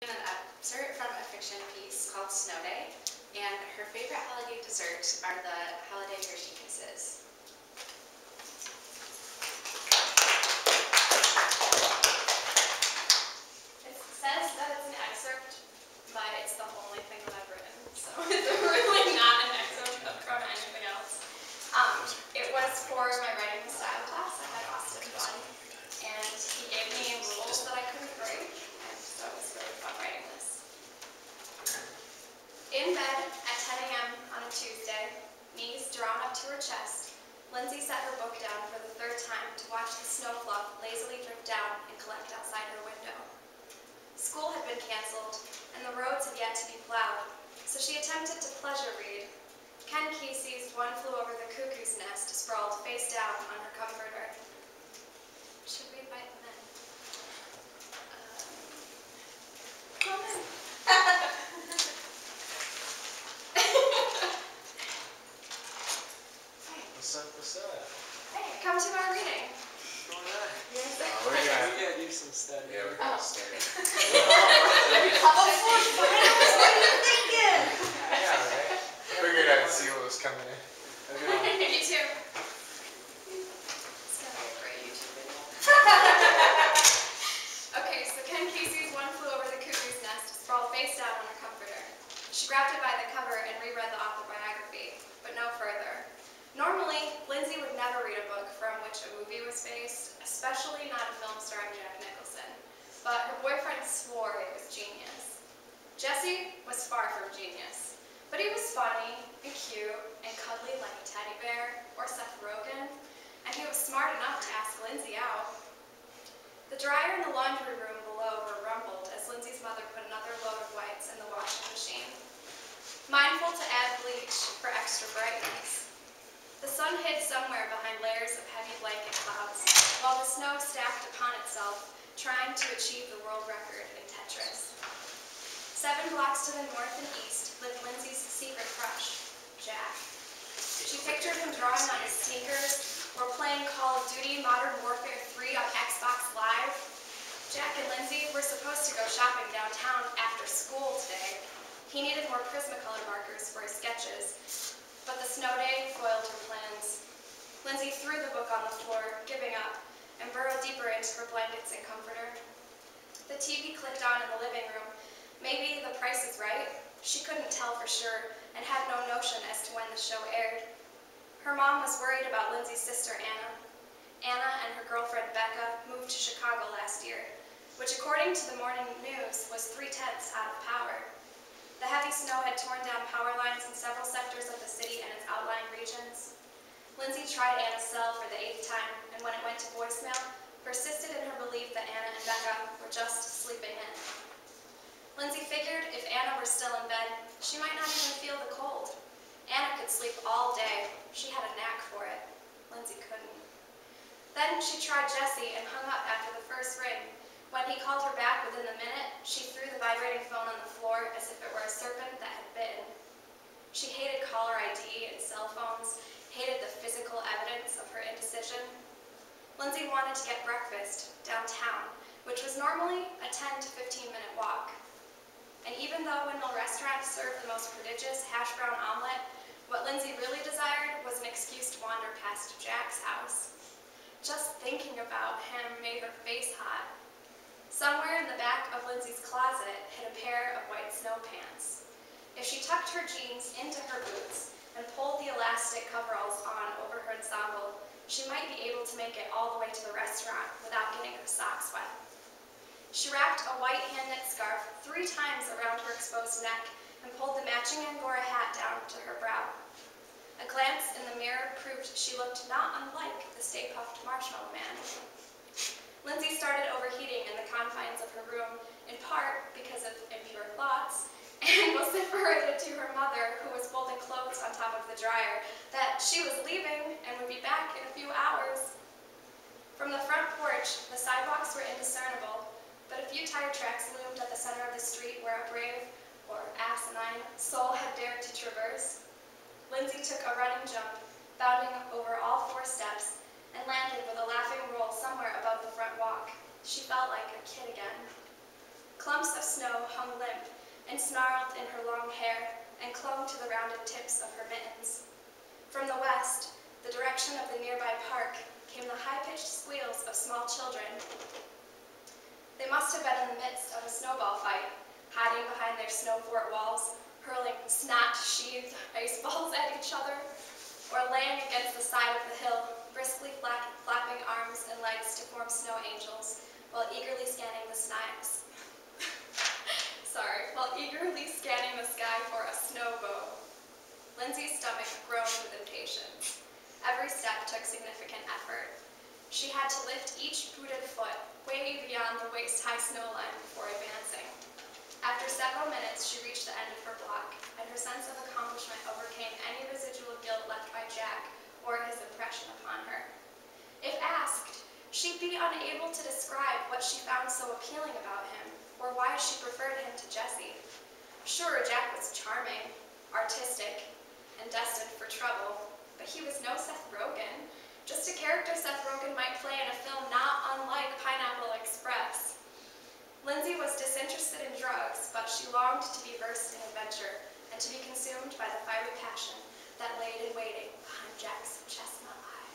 An excerpt from a fiction piece called Snow Day, and her favorite holiday dessert are the holiday Hershey Kisses. It says that it's an excerpt, but it's the only thing that I've written, so it's really not an excerpt from anything else. It was for my writing style class. I had Austin Bunn, and he gave me rules that I couldn't break, and so it was really fun writing this. In bed at 10 a.m. on a Tuesday, knees drawn up to her chest, Lindsay set her book down for the third time to watch the snow fluff lazily drift down and collect outside her window. School had been canceled, and the roads had yet to be plowed, so she attempted to pleasure read. Ken Kesey's One Flew Over the Cuckoo's Nest sprawled face down on her comforter. Should we invite them in? Come in. What's up? Hey, come to our reading. What's going on? We're We gotta do some study. Yeah, we gotta study. Yeah, right? Figured I'd see what was coming in. Me too. It's gonna be a great YouTube video. Okay, so Ken Kesey's One Flew Over the Cuckoo's Nest sprawled face down on her comforter. She grabbed it by the cover and reread the autobiography, but no further. Normally, Lindsay would never read a book from which a movie was based, especially not a film starring Jack Nicholson, but her boyfriend swore it was genius. Jesse was far from genius, but he was funny and cute and cuddly like a teddy bear or Seth Rogen, and he was smart enough to ask Lindsay out. The dryer in the laundry room below were rumbled as Lindsay's mother put another load of whites in the washing machine, mindful to add bleach for extra brightness. The sun hid somewhere behind layers of heavy blanket clouds, while the snow stacked upon itself, trying to achieve the world record in Tetris. 7 blocks to the north and east lived Lindsay's secret crush, Jack. She pictured him drawing on his sneakers or playing Call of Duty Modern Warfare 3 on Xbox Live. Jack and Lindsay were supposed to go shopping downtown after school today. He needed more Prismacolor markers for his sketches, but the snow day foiled her plans. Lindsay threw the book on the floor, giving up, and burrowed deeper into her blankets and comforter. The TV clicked on in the living room. Maybe The Price is Right? She couldn't tell for sure, and had no notion as to when the show aired. Her mom was worried about Lindsay's sister Anna. Anna and her girlfriend Becca moved to Chicago last year, which according to the morning news was 3/10 out of power. The heavy snow had torn down power lines in several sectors of the city and its outlying regions. Lindsay tried Anna's cell for the 8th time, and when it went to voicemail, persisted in her belief that Anna and Becca were just sleeping in. Lindsay figured if Anna were still in bed, she might not even feel the cold. Anna could sleep all day. She had a knack for it. Lindsay couldn't. Then she tried Jesse and hung up after the first ring. When he called her back within a minute, she threw the vibrating phone on the floor as if it were a serpent that had bitten. She hated caller ID and cell phones, hated the physical evidence of her indecision. Lindsay wanted to get breakfast downtown, which was normally a 10 to 15-minute walk. And even though Windmill Restaurant served the most prodigious hash brown omelet, what Lindsay really desired was an excuse to wander past Jack's house. Just thinking about him made her face hot. Somewhere in the back of Lindsay's closet hid a pair of white snow pants. If she tucked her jeans into her boots and pulled the elastic coveralls on over her ensemble, she might be able to make it all the way to the restaurant without getting her socks wet. She wrapped a white hand-knit scarf 3 times around her exposed neck and pulled the matching Angora hat down to her brow. A glance in the mirror proved she looked not unlike the Stay Puft Marshmallow Man. Lindsay started overheating in the confines of her room, in part because of impure thoughts, and vociferated to her mother, who was folding clothes on top of the dryer, that she was leaving and would be back in a few hours. From the front porch, the sidewalks were indiscernible, but a few tire tracks loomed at the center of the street where a brave, or asinine, soul had dared to traverse. Lindsay took a running jump, bounding over all 4 steps, and landed with a laughing roll somewhere above the front walk. She felt like a kid again. Clumps of snow hung limp and snarled in her long hair and clung to the rounded tips of her mittens. From the west, the direction of the nearby park, came the high-pitched squeals of small children. They must have been in the midst of a snowball fight, hiding behind their snow fort walls, hurling snot-sheathed ice balls at each other, or laying against the side of the hill, briskly flapping arms and legs to form snow angels, while eagerly scanning the sky for a snow bow. Lindsay's stomach groaned with impatience. Every step took significant effort. She had to lift each booted foot way beyond the waist-high snow line before advancing. After several minutes, she reached the end of her block, and her sense of accomplishment overcame any residual guilt left by Jack or his impression upon her. If asked, she'd be unable to describe what she found so appealing about him, or why she preferred him to Jessie. Sure, Jack was charming, artistic, and destined for trouble, but he was no Seth Rogen, just a character Seth Rogen might play in a film not unlike Pineapple Express. Lindsay was disinterested in drugs, but she longed to be versed in adventure and to be consumed by the fiery passion that laid in waiting behind Jack's chestnut eyes.